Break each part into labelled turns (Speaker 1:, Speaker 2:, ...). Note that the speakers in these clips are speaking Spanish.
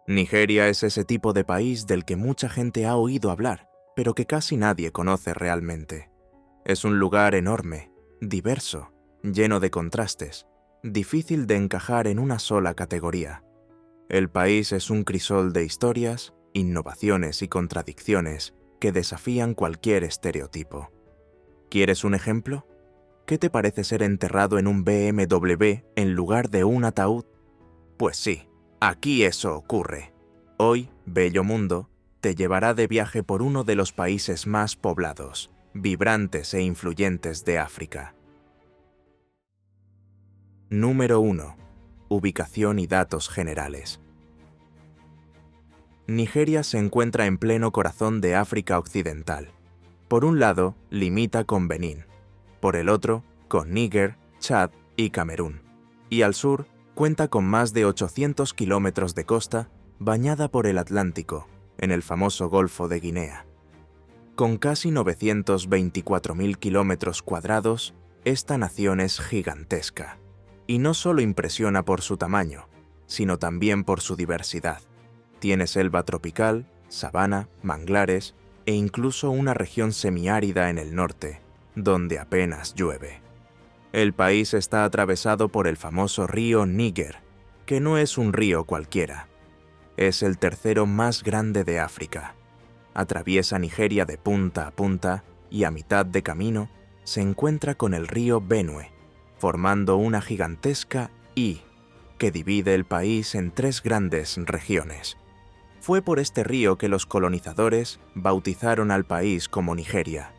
Speaker 1: Nigeria es ese tipo de país del que mucha gente ha oído hablar, pero que casi nadie conoce realmente. Es un lugar enorme, diverso, lleno de contrastes, difícil de encajar en una sola categoría. El país es un crisol de historias, innovaciones y contradicciones que desafían cualquier estereotipo. ¿Quieres un ejemplo? ¿Qué te parece ser enterrado en un BMW en lugar de un ataúd? Pues sí, aquí eso ocurre. Hoy, Bello Mundo te llevará de viaje por uno de los países más poblados, vibrantes e influyentes de África. Número 1. Ubicación y datos generales. Nigeria se encuentra en pleno corazón de África Occidental. Por un lado, limita con Benín. Por el otro, con Níger, Chad y Camerún. Y al sur, cuenta con más de 800 kilómetros de costa bañada por el Atlántico, en el famoso Golfo de Guinea. Con casi 924.000 kilómetros cuadrados, esta nación es gigantesca. Y no solo impresiona por su tamaño, sino también por su diversidad. Tiene selva tropical, sabana, manglares e incluso una región semiárida en el norte, donde apenas llueve. El país está atravesado por el famoso río Níger, que no es un río cualquiera. Es el tercero más grande de África. Atraviesa Nigeria de punta a punta y a mitad de camino se encuentra con el río Benue, formando una gigantesca I que divide el país en tres grandes regiones. Fue por este río que los colonizadores bautizaron al país como Nigeria.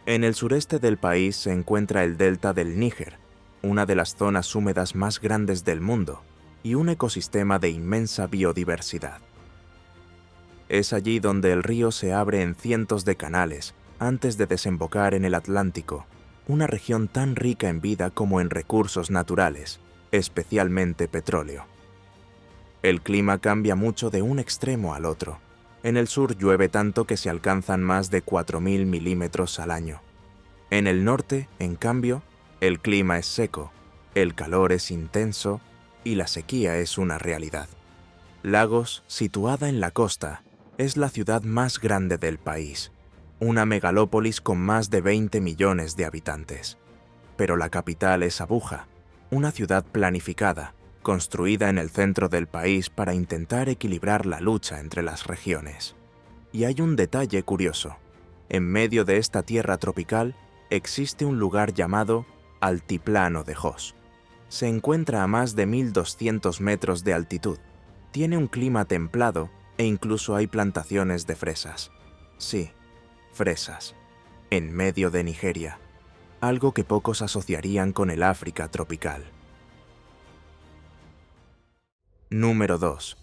Speaker 1: En el sureste del país se encuentra el delta del Níger, una de las zonas húmedas más grandes del mundo y un ecosistema de inmensa biodiversidad. Es allí donde el río se abre en cientos de canales antes de desembocar en el Atlántico, una región tan rica en vida como en recursos naturales, especialmente petróleo. El clima cambia mucho de un extremo al otro. En el sur llueve tanto que se alcanzan más de 4.000 milímetros al año. En el norte, en cambio, el clima es seco, el calor es intenso y la sequía es una realidad. Lagos, situada en la costa, es la ciudad más grande del país, una megalópolis con más de 20 millones de habitantes. Pero la capital es Abuja, una ciudad planificada, construida en el centro del país para intentar equilibrar la lucha entre las regiones. Y hay un detalle curioso. En medio de esta tierra tropical existe un lugar llamado Altiplano de Jos. Se encuentra a más de 1.200 metros de altitud. Tiene un clima templado e incluso hay plantaciones de fresas. Sí, fresas. En medio de Nigeria. Algo que pocos asociarían con el África tropical. Número 2.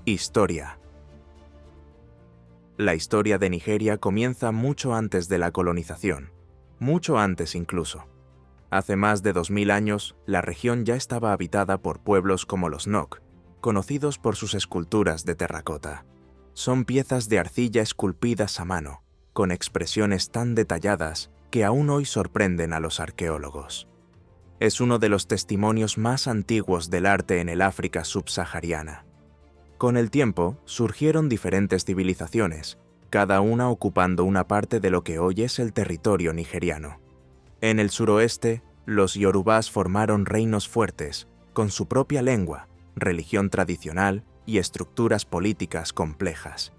Speaker 1: Historia. La historia de Nigeria comienza mucho antes de la colonización, mucho antes incluso. Hace más de 2000 años, la región ya estaba habitada por pueblos como los Nok, conocidos por sus esculturas de terracota. Son piezas de arcilla esculpidas a mano, con expresiones tan detalladas que aún hoy sorprenden a los arqueólogos. Es uno de los testimonios más antiguos del arte en el África subsahariana. Con el tiempo, surgieron diferentes civilizaciones, cada una ocupando una parte de lo que hoy es el territorio nigeriano. En el suroeste, los yorubás formaron reinos fuertes, con su propia lengua, religión tradicional y estructuras políticas complejas.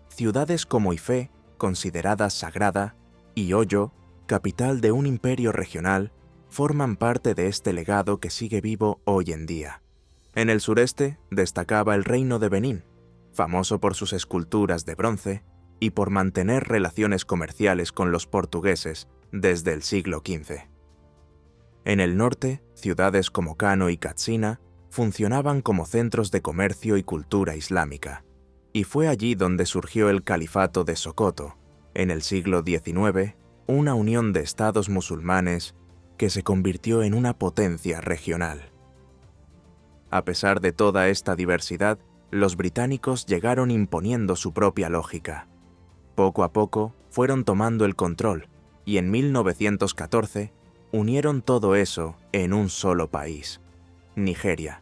Speaker 1: Ciudades como Ifé, considerada sagrada, y Oyo, capital de un imperio regional, forman parte de este legado que sigue vivo hoy en día. En el sureste destacaba el reino de Benín, famoso por sus esculturas de bronce y por mantener relaciones comerciales con los portugueses desde el siglo XV. En el norte, ciudades como Kano y Katsina funcionaban como centros de comercio y cultura islámica, y fue allí donde surgió el Califato de Sokoto, en el siglo XIX, una unión de estados musulmanes que se convirtió en una potencia regional. A pesar de toda esta diversidad, los británicos llegaron imponiendo su propia lógica. Poco a poco fueron tomando el control y en 1914 unieron todo eso en un solo país, Nigeria.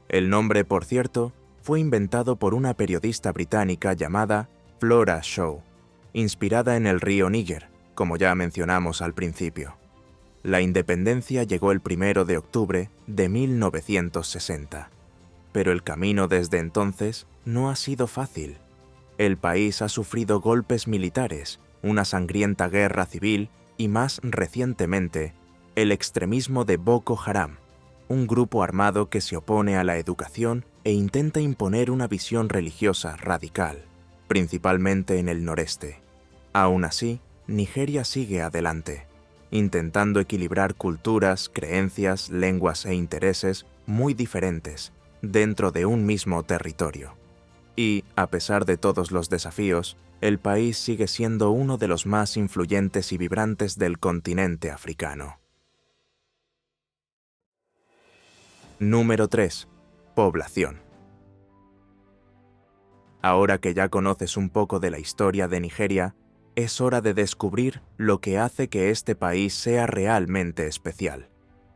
Speaker 1: El nombre, por cierto, fue inventado por una periodista británica llamada Flora Shaw, inspirada en el río Níger, como ya mencionamos al principio. La independencia llegó el 1 de octubre de 1960, pero el camino desde entonces no ha sido fácil. El país ha sufrido golpes militares, una sangrienta guerra civil y, más recientemente, el extremismo de Boko Haram, un grupo armado que se opone a la educación e intenta imponer una visión religiosa radical, principalmente en el noreste. Aún así, Nigeria sigue adelante, intentando equilibrar culturas, creencias, lenguas e intereses muy diferentes dentro de un mismo territorio. Y, a pesar de todos los desafíos, el país sigue siendo uno de los más influyentes y vibrantes del continente africano. Número 3. Población. Ahora que ya conoces un poco de la historia de Nigeria, es hora de descubrir lo que hace que este país sea realmente especial: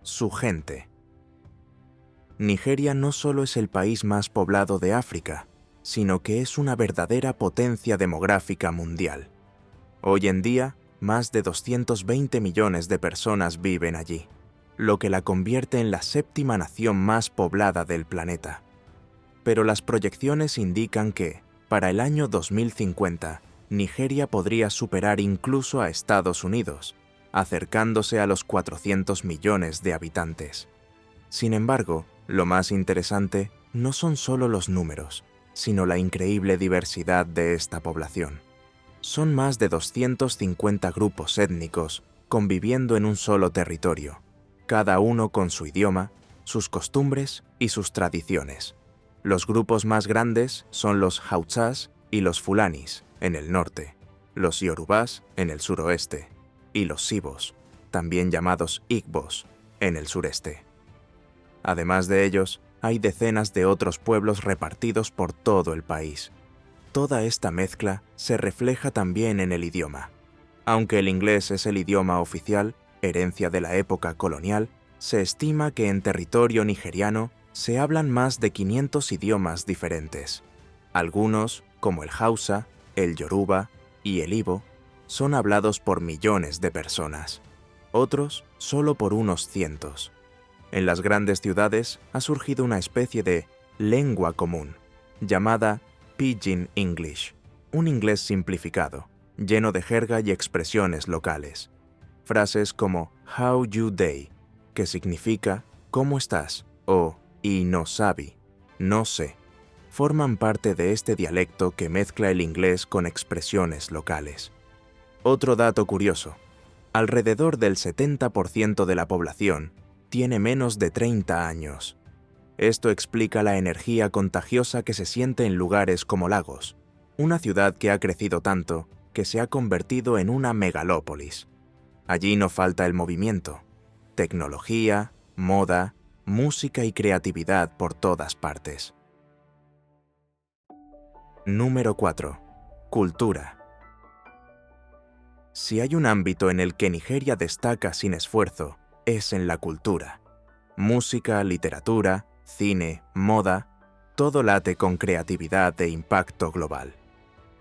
Speaker 1: su gente. Nigeria no solo es el país más poblado de África, sino que es una verdadera potencia demográfica mundial. Hoy en día, más de 220 millones de personas viven allí, lo que la convierte en la 7ª nación más poblada del planeta. Pero las proyecciones indican que, para el año 2050, Nigeria podría superar incluso a Estados Unidos, acercándose a los 400 millones de habitantes. Sin embargo, lo más interesante no son solo los números, sino la increíble diversidad de esta población. Son más de 250 grupos étnicos conviviendo en un solo territorio, cada uno con su idioma, sus costumbres y sus tradiciones. Los grupos más grandes son los Hausas y los Fulanis, en el norte, los Yorubás, en el suroeste, y los Sibos, también llamados Igbos, en el sureste. Además de ellos, hay decenas de otros pueblos repartidos por todo el país. Toda esta mezcla se refleja también en el idioma. Aunque el inglés es el idioma oficial, herencia de la época colonial, se estima que en territorio nigeriano se hablan más de 500 idiomas diferentes. Algunos, como el Hausa, el Yoruba y el Ibo, son hablados por millones de personas. Otros, solo por unos cientos. En las grandes ciudades ha surgido una especie de lengua común, llamada Pidgin English, un inglés simplificado, lleno de jerga y expresiones locales. Frases como "How you day", que significa "¿Cómo estás?" o "Y no sabi", no sé, forman parte de este dialecto que mezcla el inglés con expresiones locales. Otro dato curioso: alrededor del 70% de la población tiene menos de 30 años. Esto explica la energía contagiosa que se siente en lugares como Lagos, una ciudad que ha crecido tanto que se ha convertido en una megalópolis. Allí no falta el movimiento, tecnología, moda, música y creatividad por todas partes. Número 4. Cultura. Si hay un ámbito en el que Nigeria destaca sin esfuerzo, es en la cultura. Música, literatura, cine, moda, todo late con creatividad e impacto global.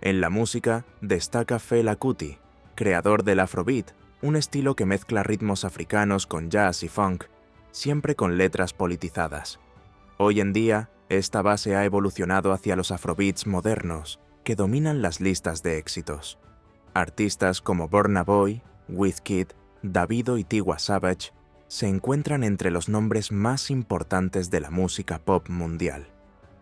Speaker 1: En la música destaca Fela Kuti, creador del Afrobeat, un estilo que mezcla ritmos africanos con jazz y funk, siempre con letras politizadas. Hoy en día, esta base ha evolucionado hacia los afrobeats modernos, que dominan las listas de éxitos. Artistas como Burna Boy, Wizkid, Davido y Tiwa Savage se encuentran entre los nombres más importantes de la música pop mundial.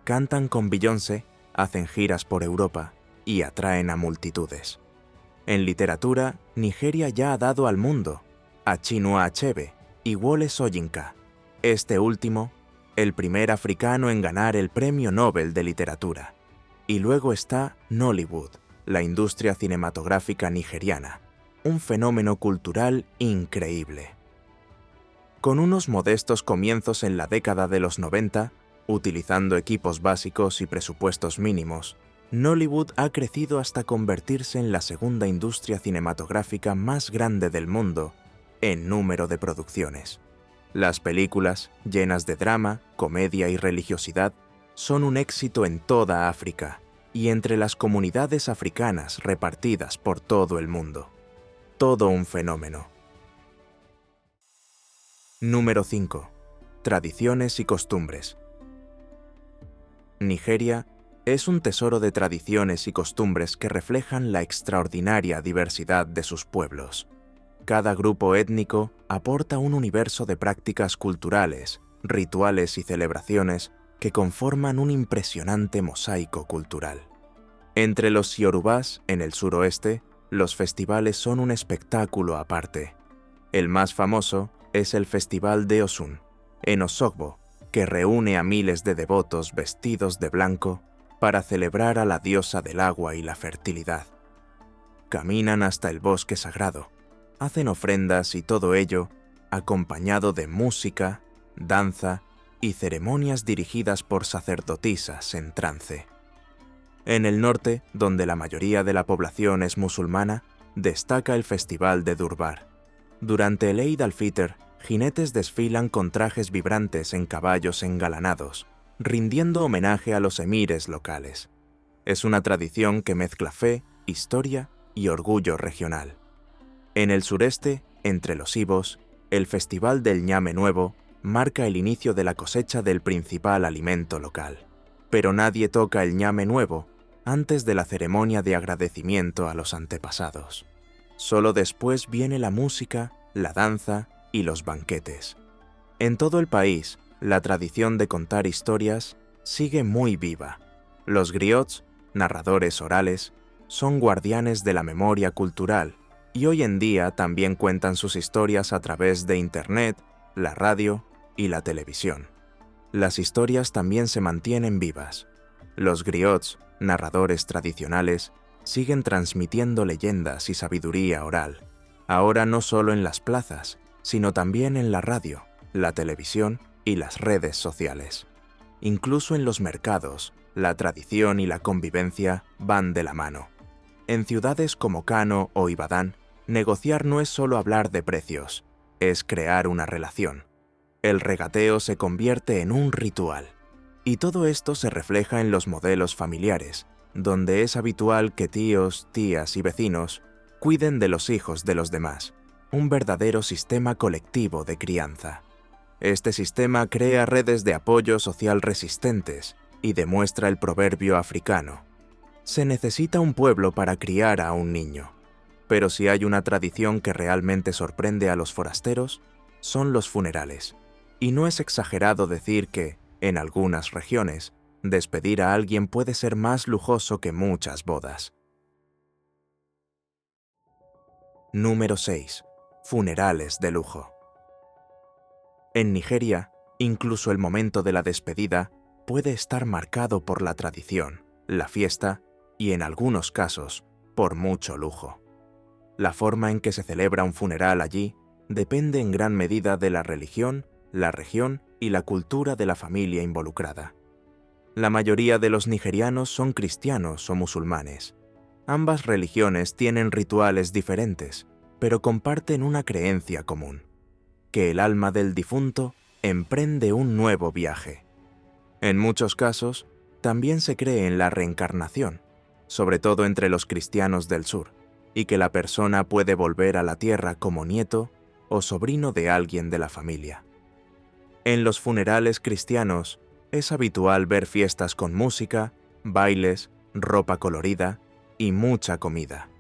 Speaker 1: Cantan con Beyoncé, hacen giras por Europa y atraen a multitudes. En literatura, Nigeria ya ha dado al mundo a Chinua Achebe y Wole Soyinka, este último, el primer africano en ganar el Premio Nobel de Literatura. Y luego está Nollywood, la industria cinematográfica nigeriana, un fenómeno cultural increíble. Con unos modestos comienzos en la década de los 90, utilizando equipos básicos y presupuestos mínimos, Nollywood ha crecido hasta convertirse en la segunda industria cinematográfica más grande del mundo en número de producciones. Las películas, llenas de drama, comedia y religiosidad, son un éxito en toda África y entre las comunidades africanas repartidas por todo el mundo. Todo un fenómeno. Número 5. Tradiciones y costumbres. Nigeria es un tesoro de tradiciones y costumbres que reflejan la extraordinaria diversidad de sus pueblos. Cada grupo étnico aporta un universo de prácticas culturales, rituales y celebraciones que conforman un impresionante mosaico cultural. Entre los yorubás, en el suroeste, los festivales son un espectáculo aparte. El más famoso es el Festival de Osun, en Osogbo, que reúne a miles de devotos vestidos de blanco para celebrar a la diosa del agua y la fertilidad. Caminan hasta el bosque sagrado, hacen ofrendas y todo ello acompañado de música, danza y ceremonias dirigidas por sacerdotisas en trance. En el norte, donde la mayoría de la población es musulmana, destaca el Festival de Durbar. Durante el Eid al-Fitr, jinetes desfilan con trajes vibrantes en caballos engalanados, rindiendo homenaje a los emires locales. Es una tradición que mezcla fe, historia y orgullo regional. En el sureste, entre los Ibos, el Festival del Ñame Nuevo marca el inicio de la cosecha del principal alimento local. Pero nadie toca el ñame nuevo antes de la ceremonia de agradecimiento a los antepasados. Solo después viene la música, la danza y los banquetes. En todo el país, la tradición de contar historias sigue muy viva. Los griots, narradores orales, son guardianes de la memoria cultural y hoy en día también cuentan sus historias a través de Internet, la radio y la televisión. Las historias también se mantienen vivas. Los griots, narradores tradicionales, siguen transmitiendo leyendas y sabiduría oral, ahora no solo en las plazas, sino también en la radio, la televisión y las redes sociales. Incluso en los mercados, la tradición y la convivencia van de la mano. En ciudades como Kano o Ibadan, negociar no es solo hablar de precios, es crear una relación. El regateo se convierte en un ritual. Y todo esto se refleja en los modelos familiares, donde es habitual que tíos, tías y vecinos cuiden de los hijos de los demás, un verdadero sistema colectivo de crianza. Este sistema crea redes de apoyo social resistentes y demuestra el proverbio africano: se necesita un pueblo para criar a un niño. Pero si hay una tradición que realmente sorprende a los forasteros, son los funerales. Y no es exagerado decir que, en algunas regiones, despedir a alguien puede ser más lujoso que muchas bodas. Número 6. Funerales de lujo. En Nigeria, incluso el momento de la despedida puede estar marcado por la tradición, la fiesta y, en algunos casos, por mucho lujo. La forma en que se celebra un funeral allí depende en gran medida de la religión, la región y la cultura de la familia involucrada. La mayoría de los nigerianos son cristianos o musulmanes. Ambas religiones tienen rituales diferentes, pero comparten una creencia común: que el alma del difunto emprende un nuevo viaje. En muchos casos, también se cree en la reencarnación, sobre todo entre los cristianos del sur, y que la persona puede volver a la tierra como nieto o sobrino de alguien de la familia. En los funerales cristianos es habitual ver fiestas con música, bailes, ropa colorida y mucha comida.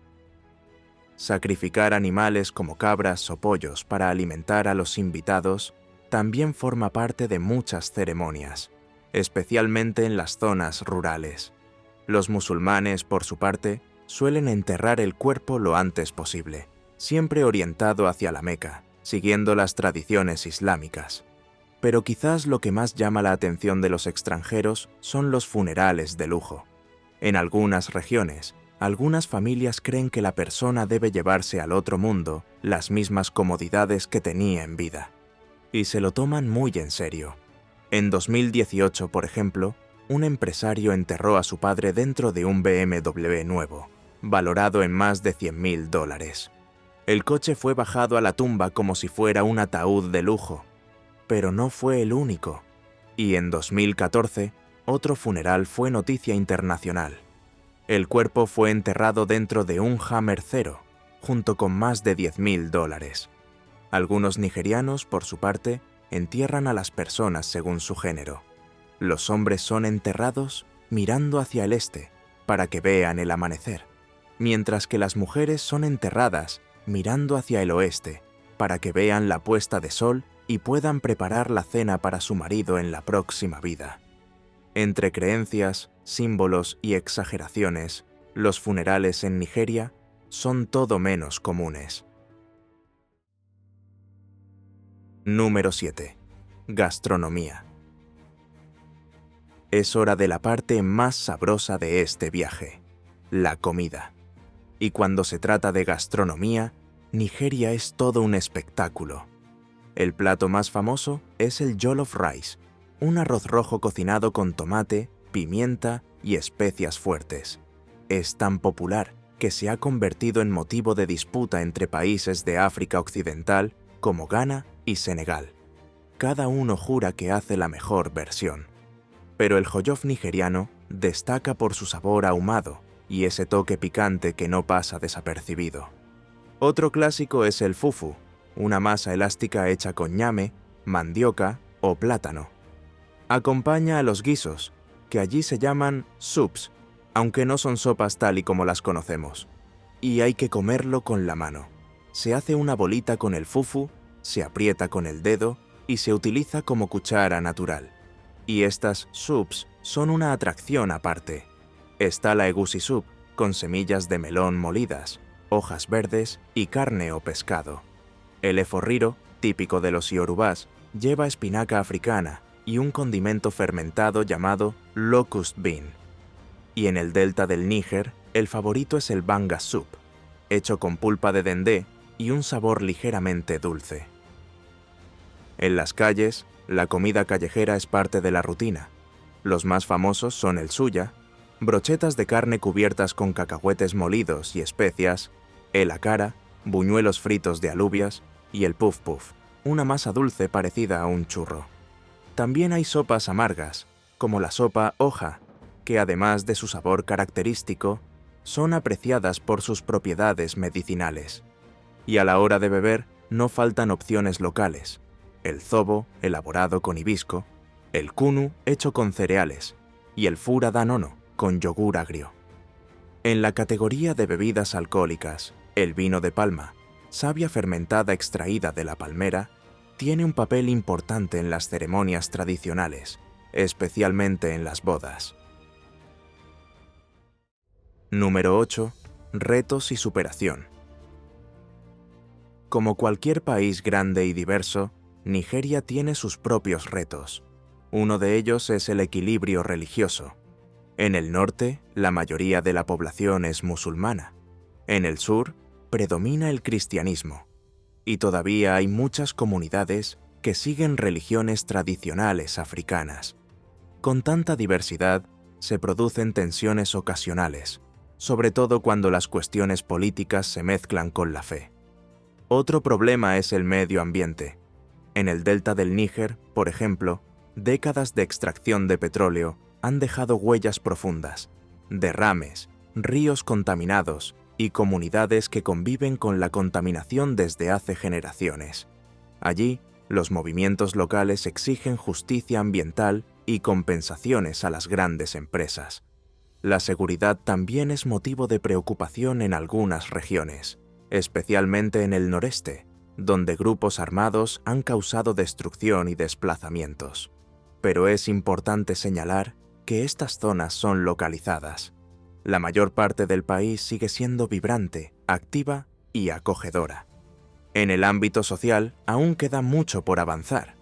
Speaker 1: Sacrificar animales como cabras o pollos para alimentar a los invitados también forma parte de muchas ceremonias, especialmente en las zonas rurales. Los musulmanes, por su parte, suelen enterrar el cuerpo lo antes posible, siempre orientado hacia la Meca, siguiendo las tradiciones islámicas. Pero quizás lo que más llama la atención de los extranjeros son los funerales de lujo. En algunas regiones, algunas familias creen que la persona debe llevarse al otro mundo las mismas comodidades que tenía en vida. Y se lo toman muy en serio. En 2018, por ejemplo, un empresario enterró a su padre dentro de un BMW nuevo, valorado en más de $100.000. El coche fue bajado a la tumba como si fuera un ataúd de lujo. Pero no fue el único, y en 2014, otro funeral fue noticia internacional. El cuerpo fue enterrado dentro de un Hammer Zero, junto con más de $10.000. Algunos nigerianos, por su parte, entierran a las personas según su género. Los hombres son enterrados mirando hacia el este, para que vean el amanecer, mientras que las mujeres son enterradas mirando hacia el oeste, para que vean la puesta de sol y puedan preparar la cena para su marido en la próxima vida. Entre creencias, símbolos y exageraciones, los funerales en Nigeria son todo menos comunes. Número 7. Gastronomía. Es hora de la parte más sabrosa de este viaje, la comida. Y cuando se trata de gastronomía, Nigeria es todo un espectáculo. El plato más famoso es el jollof rice, un arroz rojo cocinado con tomate, pimienta y especias fuertes. Es tan popular que se ha convertido en motivo de disputa entre países de África Occidental como Ghana y Senegal. Cada uno jura que hace la mejor versión. Pero el jollof nigeriano destaca por su sabor ahumado y ese toque picante que no pasa desapercibido. Otro clásico es el fufu, una masa elástica hecha con ñame, mandioca o plátano. Acompaña a los guisos, que allí se llaman soups, aunque no son sopas tal y como las conocemos. Y hay que comerlo con la mano. Se hace una bolita con el fufu, se aprieta con el dedo y se utiliza como cuchara natural. Y estas soups son una atracción aparte. Está la egusi soup, con semillas de melón molidas, hojas verdes y carne o pescado. El efo riro, típico de los yorubás, lleva espinaca africana y un condimento fermentado llamado locust bean. Y en el delta del Níger, el favorito es el banga soup, hecho con pulpa de dendé y un sabor ligeramente dulce. En las calles, la comida callejera es parte de la rutina. Los más famosos son el suya, brochetas de carne cubiertas con cacahuetes molidos y especias, el akara, buñuelos fritos de alubias y el puff puff, una masa dulce parecida a un churro. También hay sopas amargas, como la sopa hoja, que además de su sabor característico, son apreciadas por sus propiedades medicinales. Y a la hora de beber no faltan opciones locales: el zobo, elaborado con hibisco, el kunu, hecho con cereales, y el fura da nono, con yogur agrio. En la categoría de bebidas alcohólicas, el vino de palma, savia fermentada extraída de la palmera, tiene un papel importante en las ceremonias tradicionales, especialmente en las bodas. Número 8. Retos y superación. Como cualquier país grande y diverso, Nigeria tiene sus propios retos. Uno de ellos es el equilibrio religioso. En el norte, la mayoría de la población es musulmana. En el sur, predomina el cristianismo. Y todavía hay muchas comunidades que siguen religiones tradicionales africanas. Con tanta diversidad, se producen tensiones ocasionales, sobre todo cuando las cuestiones políticas se mezclan con la fe. Otro problema es el medio ambiente. En el delta del Níger, por ejemplo, décadas de extracción de petróleo han dejado huellas profundas, derrames, ríos contaminados y comunidades que conviven con la contaminación desde hace generaciones. Allí, los movimientos locales exigen justicia ambiental y compensaciones a las grandes empresas. La seguridad también es motivo de preocupación en algunas regiones, especialmente en el noreste, donde grupos armados han causado destrucción y desplazamientos. Pero es importante señalar que estas zonas son localizadas. La mayor parte del país sigue siendo vibrante, activa y acogedora. En el ámbito social aún queda mucho por avanzar.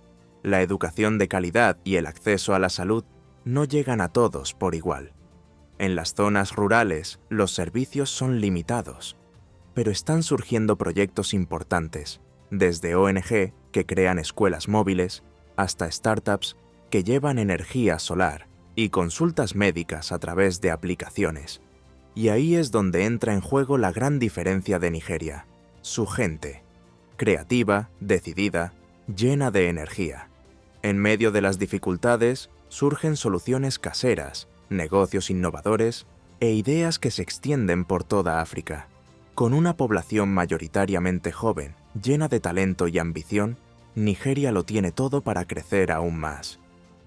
Speaker 1: La educación de calidad y el acceso a la salud no llegan a todos por igual. En las zonas rurales, los servicios son limitados, pero están surgiendo proyectos importantes, desde ONG que crean escuelas móviles hasta startups que llevan energía solar y consultas médicas a través de aplicaciones. Y ahí es donde entra en juego la gran diferencia de Nigeria: su gente, creativa, decidida, llena de energía. En medio de las dificultades, surgen soluciones caseras, negocios innovadores e ideas que se extienden por toda África. Con una población mayoritariamente joven, llena de talento y ambición, Nigeria lo tiene todo para crecer aún más.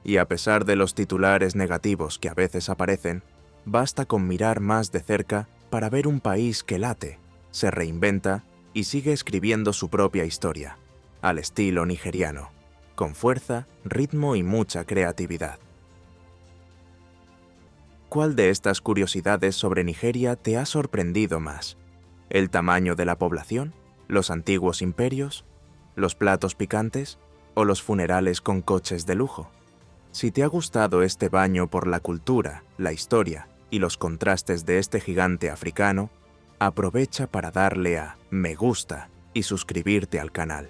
Speaker 1: Y a pesar de los titulares negativos que a veces aparecen, basta con mirar más de cerca para ver un país que late, se reinventa y sigue escribiendo su propia historia, al estilo nigeriano, con fuerza, ritmo y mucha creatividad. ¿Cuál de estas curiosidades sobre Nigeria te ha sorprendido más? ¿El tamaño de la población? ¿Los antiguos imperios? ¿Los platos picantes? ¿O los funerales con coches de lujo? Si te ha gustado este baño por la cultura, la historia y los contrastes de este gigante africano, aprovecha para darle a me gusta y suscribirte al canal.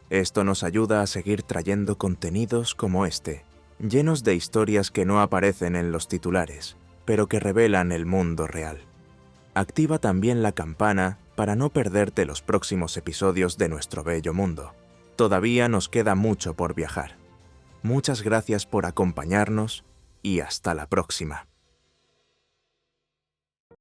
Speaker 1: Esto nos ayuda a seguir trayendo contenidos como este, llenos de historias que no aparecen en los titulares, pero que revelan el mundo real. Activa también la campana para no perderte los próximos episodios de nuestro bello mundo. Todavía nos queda mucho por viajar. Muchas gracias por acompañarnos y hasta la próxima.